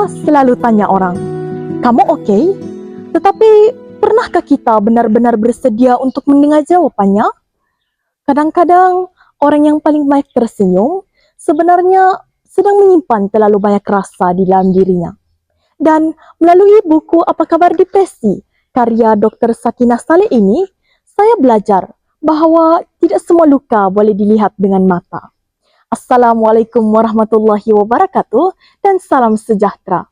Kita selalu tanya orang, "Kamu oke?" Tetapi, pernahkah kita benar-benar bersedia untuk mendengar jawabannya? Kadang-kadang, orang yang paling baik tersenyum sebenarnya sedang menyimpan terlalu banyak rasa di dalam dirinya. Dan melalui buku Apa Kabar Depresi, karya Dr. Sakinah Saleh ini, saya belajar bahawa tidak semua luka boleh dilihat dengan mata. Assalamualaikum warahmatullahi wabarakatuh dan salam sejahtera.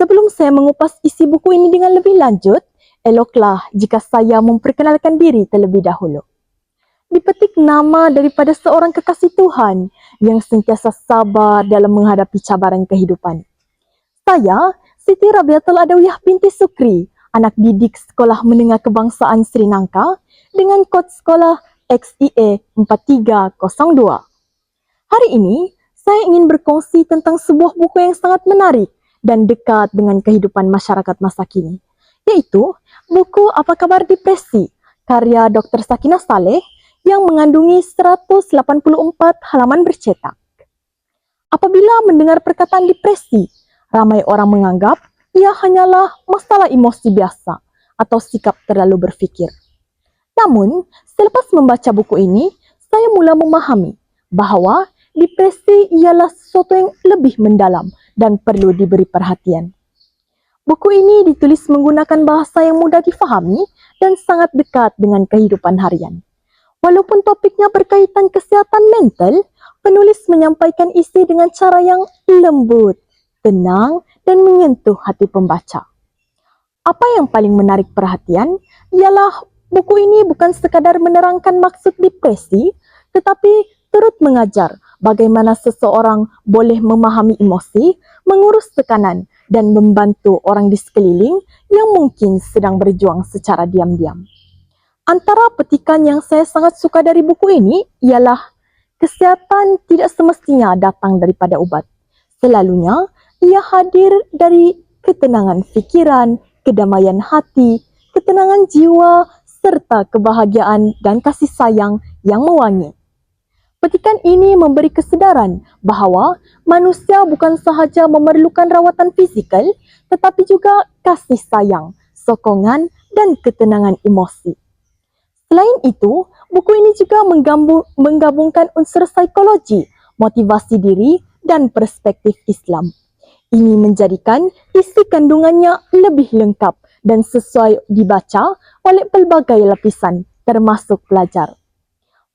Sebelum saya mengupas isi buku ini dengan lebih lanjut, eloklah jika saya memperkenalkan diri terlebih dahulu. Dipetik nama daripada seorang kekasih Tuhan yang sentiasa sabar dalam menghadapi cabaran kehidupan. Saya, Siti Rabiatul Adawiyah binti Sukri, anak didik Sekolah Menengah Kebangsaan Sri Lanka dengan kod sekolah XIA 4302. Hari ini, saya ingin berkongsi tentang sebuah buku yang sangat menarik dan dekat dengan kehidupan masyarakat masa kini, yaitu buku Apa Kabar Depresi, karya Dr. Sakinah Saleh yang mengandungi 184 halaman bercetak. Apabila mendengar perkataan depresi, ramai orang menganggap ia hanyalah masalah emosi biasa atau sikap terlalu berfikir. Namun, selepas membaca buku ini, saya mula memahami bahawa depresi ialah sesuatu yang lebih mendalam dan perlu diberi perhatian. Buku ini ditulis menggunakan bahasa yang mudah difahami dan sangat dekat dengan kehidupan harian. Walaupun topiknya berkaitan kesihatan mental, penulis menyampaikan isi dengan cara yang lembut, tenang dan menyentuh hati pembaca. Apa yang paling menarik perhatian ialah buku ini bukan sekadar menerangkan maksud depresi, tetapi turut mengajar bagaimana seseorang boleh memahami emosi, mengurus tekanan dan membantu orang di sekeliling yang mungkin sedang berjuang secara diam-diam. Antara petikan yang saya sangat suka dari buku ini ialah kesihatan tidak semestinya datang daripada ubat. Selalunya, ia hadir dari ketenangan fikiran, kedamaian hati, ketenangan jiwa, serta kebahagiaan dan kasih sayang yang mewangi. Petikan ini memberi kesedaran bahawa manusia bukan sahaja memerlukan rawatan fizikal, tetapi juga kasih sayang, sokongan dan ketenangan emosi. Selain itu, buku ini juga menggabungkan unsur psikologi, motivasi diri dan perspektif Islam. Ini menjadikan isi kandungannya lebih lengkap dan sesuai dibaca oleh pelbagai lapisan, termasuk pelajar.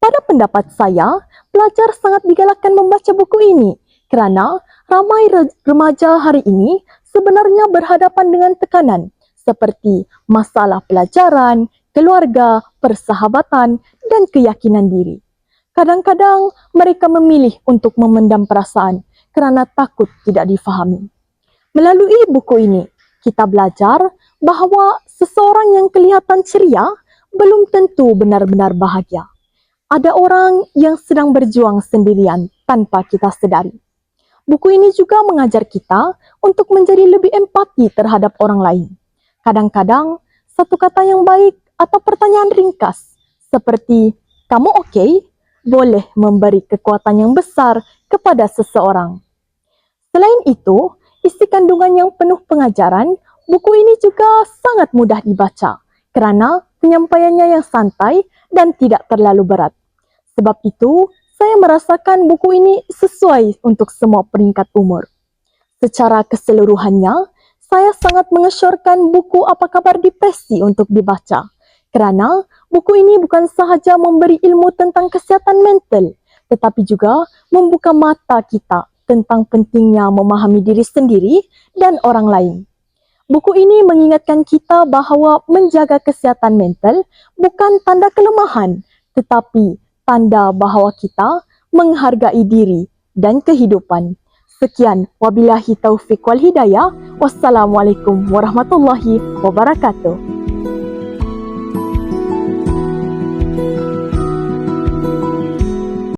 Pada pendapat saya, pelajar sangat digalakkan membaca buku ini kerana ramai remaja hari ini sebenarnya berhadapan dengan tekanan seperti masalah pelajaran, keluarga, persahabatan, dan keyakinan diri. Kadang-kadang mereka memilih untuk memendam perasaan kerana takut tidak difahami. Melalui buku ini, kita belajar bahawa seseorang yang kelihatan ceria belum tentu benar-benar bahagia. Ada orang yang sedang berjuang sendirian tanpa kita sedari. Buku ini juga mengajar kita untuk menjadi lebih empati terhadap orang lain. Kadang-kadang, satu kata yang baik atau pertanyaan ringkas seperti "kamu oke?" boleh memberi kekuatan yang besar kepada seseorang. Selain itu, isi kandungan yang penuh pengajaran, buku ini juga sangat mudah dibaca kerana penyampaiannya yang santai dan tidak terlalu berat. Sebab itu, saya merasakan buku ini sesuai untuk semua peringkat umur. Secara keseluruhannya, saya sangat mengesyorkan buku Apa Kabar Depresi untuk dibaca. Kerana buku ini bukan sahaja memberi ilmu tentang kesihatan mental, tetapi juga membuka mata kita tentang pentingnya memahami diri sendiri dan orang lain. Buku ini mengingatkan kita bahawa menjaga kesihatan mental bukan tanda kelemahan, tetapi tanda bahawa kita menghargai diri dan kehidupan. Sekian, wabillahi taufiq wal hidayah. Wassalamualaikum warahmatullahi wabarakatuh.